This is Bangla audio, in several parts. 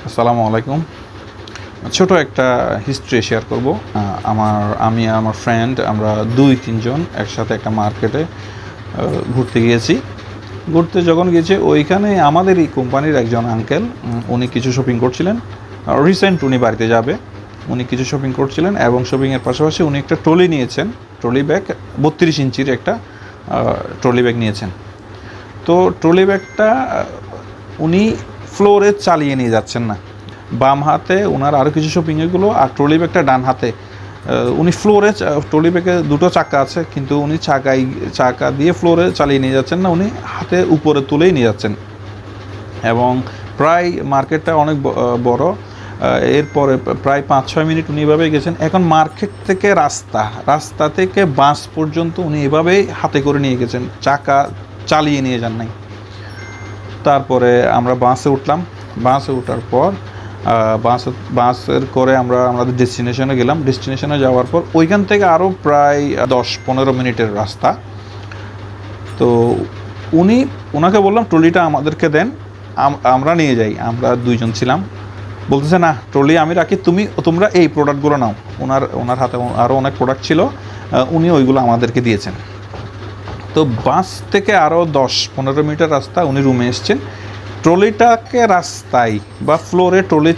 আসসালামু আলাইকুম। ছোট একটা হিস্ট্রি শেয়ার করব। আমি আর আমার ফ্রেন্ড আমরা ২-৩ জন একসাথে একটা মার্কেটে ঘুরতে গিয়েছি। ঘুরতে যখন গিয়েছি ওইখানে আমাদের এই কোম্পানির একজন আঙ্কেল উনি কিছু শপিং করছিলেন। রিসেন্ট উনি বাড়িতে যাবে। উনি কিছু শপিং করছিলেন এবং শপিংয়ের পাশাপাশি উনি একটা ট্রলি নিয়েছেন। ট্রলি ব্যাগ ৩২ ইঞ্চির একটা ট্রলি ব্যাগ নিয়েছেন। তো ট্রলি ব্যাগটা উনি ফ্লোরে চালিয়ে নিয়ে যাচ্ছেন না। বাম হাতে ওনার আরও কিছু শপিংয়েগুলো আর ট্রলি ব্যাগটা ডান হাতে। উনি ফ্লোরে ট্রলি ব্যাগে দুটো চাকা আছে কিন্তু উনি চাকা দিয়ে ফ্লোরে চালিয়ে নিয়ে যাচ্ছেন না, উনি হাতে উপরে তুলেই নিয়ে যাচ্ছেন। এবং প্রায় মার্কেটটা অনেক বড়। এরপরে প্রায় ৫-৬ মিনিট উনি এভাবেই গেছেন। এখন মার্কেট থেকে রাস্তা থেকে বাস পর্যন্ত উনি এভাবেই হাতে করে নিয়ে গেছেন, চাকা চালিয়ে নিয়ে যান নাই। তারপরে আমরা বাসে উঠলাম। বাসে ওঠার পর বাসের করে আমরা আমাদের ডেস্টিনেশনে গেলাম। ডেস্টিনেশনে যাওয়ার পর ওইখান থেকে আরও প্রায় ১০-১৫ মিনিটের রাস্তা। তো ওনাকে বললাম ট্রলিটা আমাদেরকে দেন, আমরা নিয়ে যাই। আমরা ২ জন ছিলাম। বলতেছে না, ট্রলি আমি রাখি, তোমরা এই প্রোডাক্টগুলো নাও। ওনার হাতে আরও অনেক প্রোডাক্ট ছিল, উনি ওইগুলো আমাদেরকে দিয়েছেন। তো বাস থেকে আরও ১০-১৫ মিনিটের রাস্তা, উনি রুমে এসছেন। ট্রলিটাকে রাস্তায় বা ফ্লোরে ট্রলি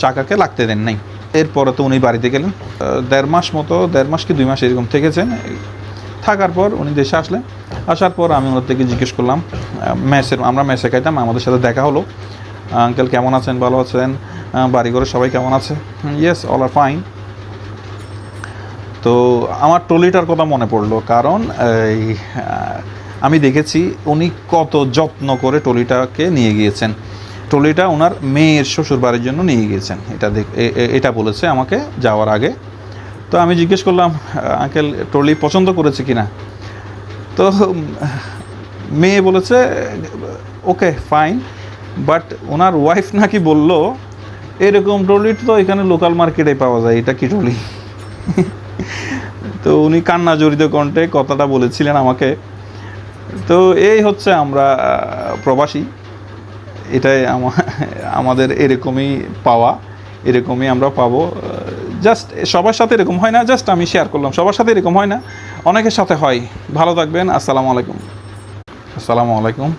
চাকাকে লাগতে দেন নাই। এরপরে তো উনি বাড়িতে গেলেন। ১.৫ মাস কি ২ মাস এরকম থেকেছেন। থাকার পর উনি দেশে আসলেন। আসার পর আমি ওনার থেকে জিজ্ঞেস করলাম, আমরা মেসে খাইতাম, আমাদের সাথে দেখা হলো। আঙ্কেল কেমন আছেন, ভালো আছেন, বাড়িঘরে সবাই কেমন আছে? ইয়েস, অল আর ফাইন। তো আমার ট্রলিটার কথা মনে পড়লো, কারণ আমি দেখেছি উনি কত যত্ন করে ট্রলিটাকে নিয়ে গিয়েছেন। ট্রলিটা ওনার মেয়ের শ্বশুর বাড়ির জন্য নিয়ে গিয়েছেন, এটা বলেছে আমাকে যাওয়ার আগে। তো আমি জিজ্ঞেস করলাম, আঙ্কেল ট্রলি পছন্দ করেছে কিনা? তো মেয়ে বলেছে okay fine, but owner wife নাকি বলল এরকম ট্রলি তো এখানে লোকাল মার্কেটে পাওয়া যায়, এটা কি ট্রলি? তো উনি কান্না জড়িত কণ্ঠে কথাটা বলেছিলেন আমাকে। তো এই হচ্ছে আমরা প্রবাসী, এটাই আমাদের এরকমই পাওয়া, এরকমই আমরা পাবো। জাস্ট সবার সাথে এরকম হয় না, জাস্ট আমি শেয়ার করলাম। সবার সাথে এরকম হয় না, অনেকের সাথে হয়। ভালো থাকবেন। আসসালামু আলাইকুম।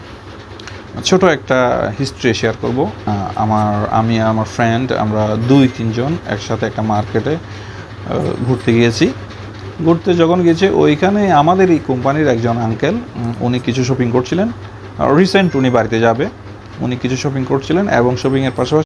ছোট একটা হিস্ট্রি শেয়ার করব। আমি আর আমার ফ্রেন্ড আমরা ২-৩ জন একসাথে একটা মার্কেটে ঘুরতে গিয়েছি। ঘুরতে যখন গিয়েছে ওইখানে আমাদের এই কোম্পানির একজন আঙ্কেল উনি কিছু শপিং করছিলেন। রিসেন্ট উনি বাড়িতে যাবে। উনি কিছু শপিং করছিলেন এবং শপিংয়ের পাশাপাশি